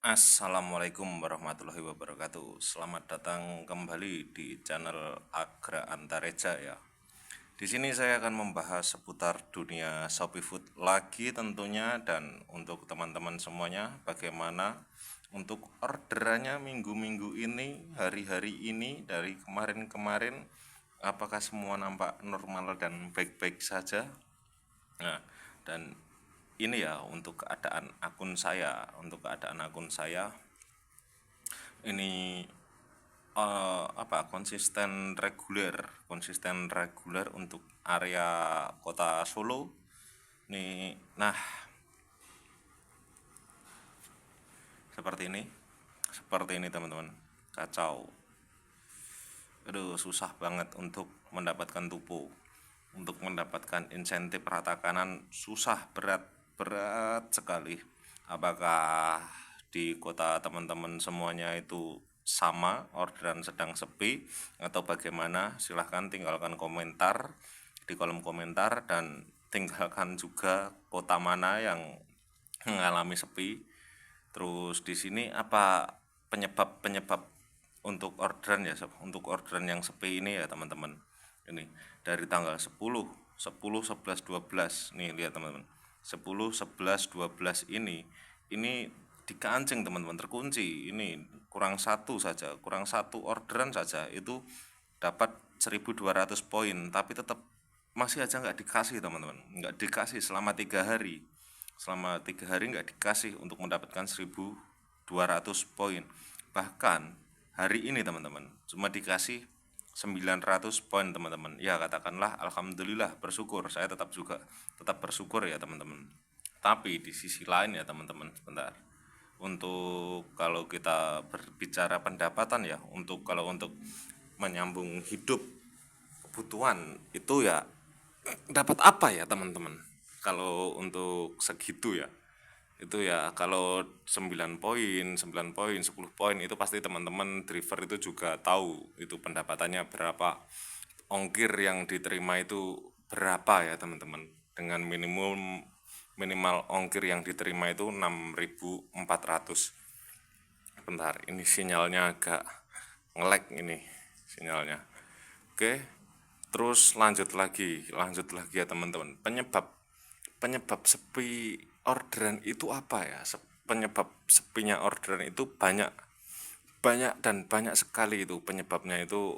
Assalamualaikum warahmatullahi wabarakatuh. Selamat datang kembali di channel Agra Antareja ya. Di sini saya akan membahas seputar dunia Shopee Food lagi tentunya, dan untuk teman-teman semuanya bagaimana untuk orderannya minggu-minggu ini, hari-hari ini, dari kemarin-kemarin, apakah semua nampak normal dan baik-baik saja. Nah, dan ini ya untuk keadaan akun saya ini konsisten reguler untuk area kota Solo nih. Nah, seperti ini teman-teman, kacau. Aduh, susah banget untuk mendapatkan tupo, untuk mendapatkan insentif rata kanan, susah, berat berat sekali. Apakah di kota teman-teman semuanya itu sama, orderan sedang sepi, atau bagaimana? Silahkan tinggalkan komentar di kolom komentar, dan tinggalkan juga kota mana yang mengalami sepi. Terus di sini apa penyebab untuk orderan ya, untuk orderan yang sepi ini ya teman-teman. Ini dari tanggal 10, 11, 12 nih, lihat teman-teman. 10, 11, 12 ini dikancing teman-teman, terkunci. Ini kurang satu orderan saja itu dapat 1.200 poin, tapi tetap masih aja nggak dikasih teman-teman, nggak dikasih selama 3 hari nggak dikasih untuk mendapatkan 1.200 poin. Bahkan hari ini teman-teman cuma dikasih 900 poin teman-teman. Ya katakanlah alhamdulillah, bersyukur, saya tetap bersyukur ya teman-teman. Tapi di sisi lain ya teman-teman, sebentar, untuk kalau kita berbicara pendapatan ya, kalau untuk menyambung hidup, kebutuhan itu ya, dapat apa ya teman-teman kalau untuk segitu ya. Itu ya kalau 9 poin, 9 poin, 10 poin itu pasti teman-teman driver itu juga tahu itu pendapatannya berapa, ongkir yang diterima itu berapa ya teman-teman. Dengan minimal ongkir yang diterima itu 6.400. Bentar, ini sinyalnya agak ngelek ini sinyalnya. Oke, terus lanjut lagi ya teman-teman. Penyebab sepi orderan itu apa ya? Penyebab sepinya orderan itu banyak banyak dan banyak sekali itu penyebabnya itu.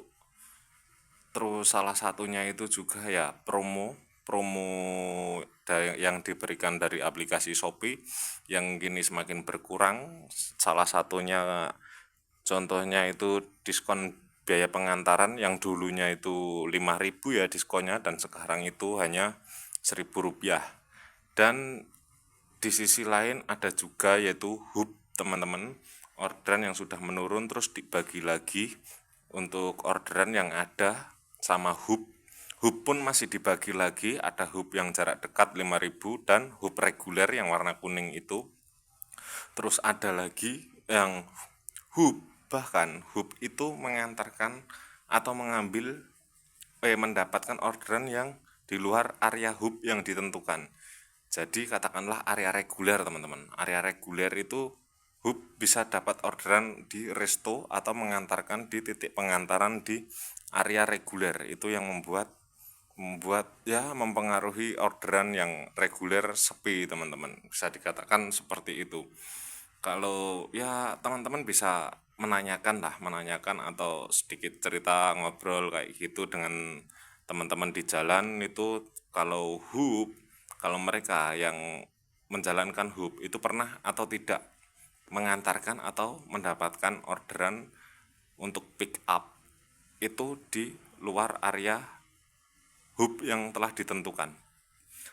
Terus salah satunya itu juga ya promo promo yang diberikan dari aplikasi Shopee yang kini semakin berkurang. Salah satunya, contohnya itu diskon biaya pengantaran yang dulunya itu 5.000 ya diskonnya, dan sekarang itu hanya Rp1.000. Dan di sisi lain ada juga yaitu hub teman-teman, orderan yang sudah menurun terus dibagi lagi untuk orderan yang ada sama hub. Hub pun masih dibagi lagi, ada hub yang jarak dekat 5.000 dan hub reguler yang warna kuning itu. Terus ada lagi yang hub, bahkan hub itu mengantarkan atau mendapatkan orderan yang di luar area hub yang ditentukan. Jadi katakanlah area reguler teman-teman. Area reguler itu hub bisa dapat orderan di resto atau mengantarkan di titik pengantaran di area reguler. Itu yang membuat ya mempengaruhi orderan yang reguler sepi teman-teman. Bisa dikatakan seperti itu. Kalau ya teman-teman bisa menanyakan atau sedikit cerita ngobrol kayak gitu dengan teman-teman di jalan itu. Kalau mereka yang menjalankan hub itu pernah atau tidak mengantarkan atau mendapatkan orderan untuk pick up itu di luar area hub yang telah ditentukan.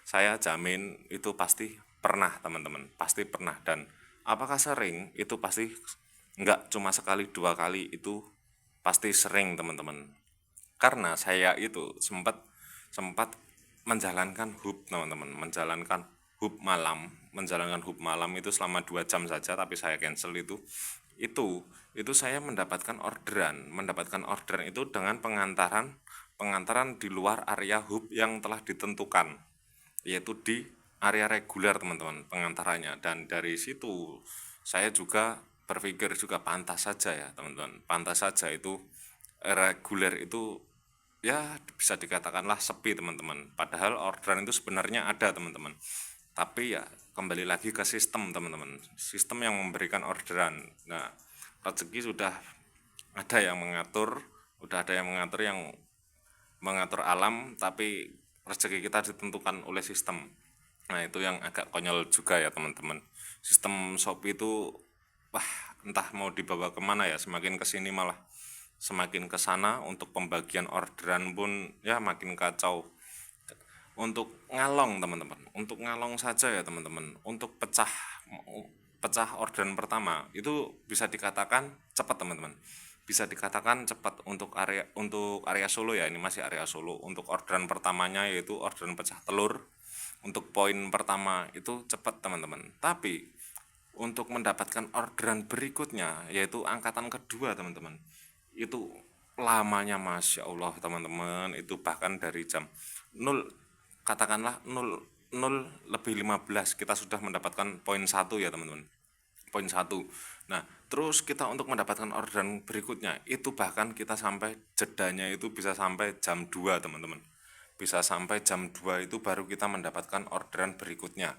Saya jamin itu pasti pernah teman-teman, pasti pernah. Dan apakah sering? Itu pasti enggak cuma sekali dua kali, itu pasti sering teman-teman. Karena saya itu sempat sempat menjalankan hub teman-teman, menjalankan hub malam itu selama 2 jam saja, tapi saya cancel itu saya mendapatkan orderan itu dengan pengantaran di luar area hub yang telah ditentukan, yaitu di area reguler teman-teman pengantarannya. Dan dari situ saya juga berpikir juga pantas saja ya teman-teman, pantas saja itu reguler itu ya bisa dikatakanlah sepi teman-teman, padahal orderan itu sebenarnya ada teman-teman. Tapi ya kembali lagi ke sistem teman-teman, sistem yang memberikan orderan. Nah, rezeki sudah ada yang mengatur, udah ada yang mengatur alam, tapi rezeki kita ditentukan oleh sistem. Nah, itu yang agak konyol juga ya teman-teman. Sistem Shopee itu wah, entah mau dibawa kemana ya, semakin kesini malah semakin ke sana. Untuk pembagian orderan pun ya makin kacau. Untuk ngalong teman-teman, untuk ngalong saja ya teman-teman, untuk pecah pecah orderan pertama itu bisa dikatakan cepat teman-teman, bisa dikatakan cepat untuk area Solo ya, ini masih area Solo. Untuk orderan pertamanya yaitu orderan pecah telur, untuk poin pertama itu cepat teman-teman. Tapi untuk mendapatkan orderan berikutnya yaitu angkatan kedua teman-teman, itu lamanya Masya Allah teman-teman, itu bahkan dari jam 0, katakanlah 0 lebih 15 kita sudah mendapatkan poin 1 ya teman-teman, poin 1. Nah, terus kita untuk mendapatkan orderan berikutnya itu bahkan kita sampai jedanya itu bisa sampai jam 2 teman-teman, bisa sampai jam 2 itu baru kita mendapatkan orderan berikutnya.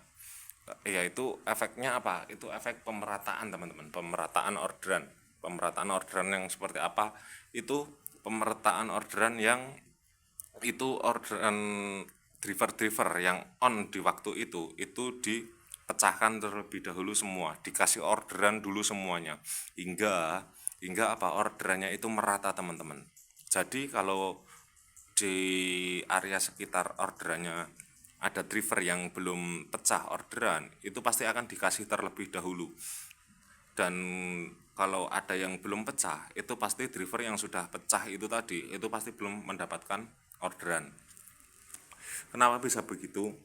Yaitu efeknya apa? Itu efek pemerataan teman-teman, pemerataan orderan yang seperti apa? Itu pemerataan orderan yang itu orderan driver yang on di waktu itu dipecahkan terlebih dahulu semua, dikasih orderan dulu semuanya, hingga apa, orderannya itu merata teman-teman. Jadi kalau di area sekitar orderannya ada driver yang belum pecah orderan, itu pasti akan dikasih terlebih dahulu. Dan kalau ada yang belum pecah, itu pasti driver yang sudah pecah itu tadi, itu pasti belum mendapatkan orderan. Kenapa bisa begitu?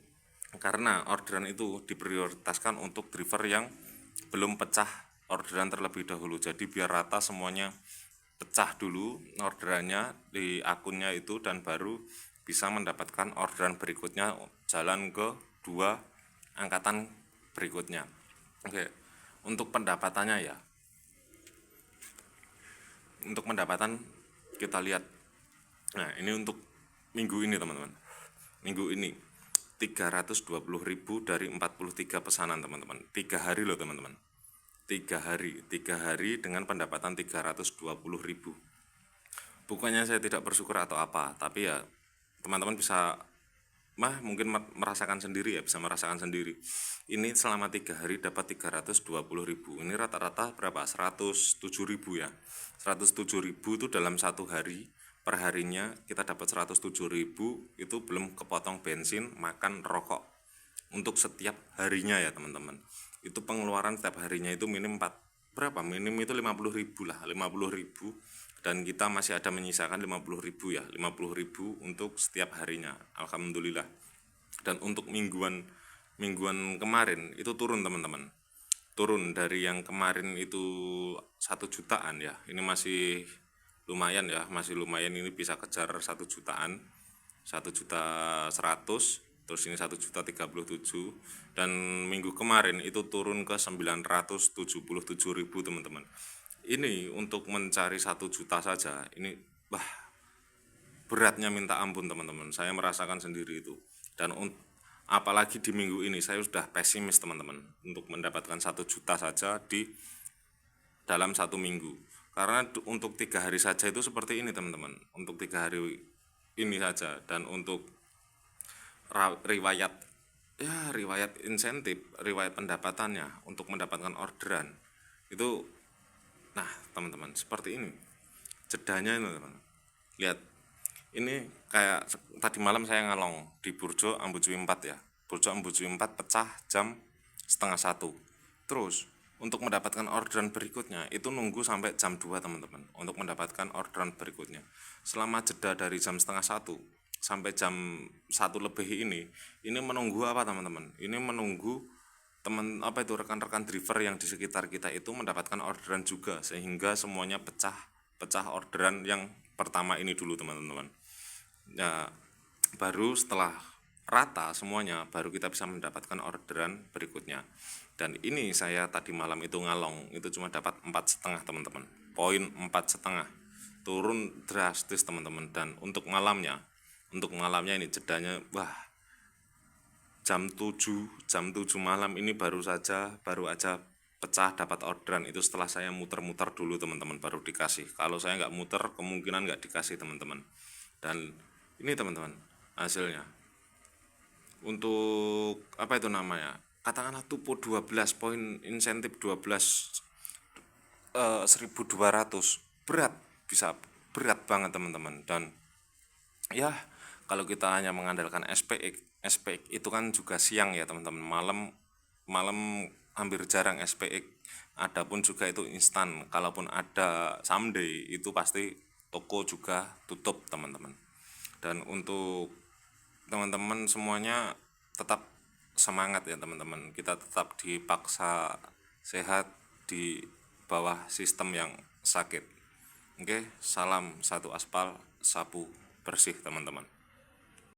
Karena orderan itu diprioritaskan untuk driver yang belum pecah orderan terlebih dahulu. Jadi biar rata semuanya, pecah dulu orderannya di akunnya itu, dan baru bisa mendapatkan orderan berikutnya jalan ke 2 angkatan berikutnya. Oke, untuk pendapatannya ya, untuk pendapatan kita lihat. Nah, ini untuk minggu ini teman-teman, minggu ini 320.000 dari 43 pesanan teman-teman, 3 hari loh teman-teman, 3 hari dengan pendapatan 320.000. Bukannya saya tidak bersyukur atau apa, tapi ya teman-teman bisa mungkin merasakan sendiri ya, bisa merasakan sendiri. Ini selama 3 hari dapat 320.000, ini rata-rata berapa, 107.000 ya, 107.000 itu dalam 1 hari. Per harinya kita dapat 107.000, itu belum kepotong bensin, makan, rokok untuk setiap harinya ya teman-teman. Itu pengeluaran setiap harinya itu minim minim itu 50.000 lah, 50.000, dan kita masih ada menyisakan 50.000 ya, 50.000 untuk setiap harinya, alhamdulillah. Dan untuk mingguan kemarin itu turun teman-teman, turun dari yang kemarin itu 1 jutaan ya, ini masih lumayan ya, masih lumayan, ini bisa kejar 1 jutaan, 1.100.000, terus ini 1.037.000. Dan minggu kemarin itu turun ke 977.000 teman-teman. Ini untuk mencari 1 juta saja, ini beratnya minta ampun teman-teman, saya merasakan sendiri itu. Dan apalagi di minggu ini saya sudah pesimis teman-teman untuk mendapatkan 1 juta saja di dalam 1 minggu. Karena untuk 3 hari saja itu seperti ini teman-teman, untuk 3 hari ini saja. Dan untuk riwayat insentif, riwayat pendapatannya untuk mendapatkan orderan itu, nah teman-teman, seperti ini jedanya ini teman-teman. Lihat, ini kayak tadi malam saya ngalong di Burjo Ambujui 4 ya, Burjo Ambujui 4 pecah jam setengah 1. Terus untuk mendapatkan orderan berikutnya itu nunggu sampai jam 2 teman-teman, untuk mendapatkan orderan berikutnya. Selama jeda dari jam setengah 1 sampai jam 1 lebih ini menunggu apa teman-teman? Ini menunggu rekan-rekan driver yang di sekitar kita itu mendapatkan orderan juga, sehingga semuanya pecah orderan yang pertama ini dulu teman-teman. Ya, baru setelah rata semuanya baru kita bisa mendapatkan orderan berikutnya. Dan ini saya tadi malam itu ngalong itu cuma dapat 4,5 teman-teman, poin 4,5, turun drastis teman-teman. Dan untuk malamnya ini jedanya, wah, jam 7 malam ini baru aja pecah dapat orderan itu setelah saya muter-muter dulu teman-teman baru dikasih. Kalau saya nggak muter kemungkinan nggak dikasih teman-teman. Dan ini teman-teman hasilnya untuk apa itu namanya, katakanlah tupo 12 poin insentif 12 1.200, bisa berat banget teman-teman. Dan ya kalau kita hanya mengandalkan SPX itu kan juga siang ya teman-teman, malam hampir jarang SPX, adapun juga itu instan, kalaupun ada someday itu pasti toko juga tutup teman-teman. Dan untuk teman-teman semuanya tetap semangat ya teman-teman, kita tetap dipaksa sehat di bawah sistem yang sakit. Oke, salam satu aspal, sapu bersih teman-teman.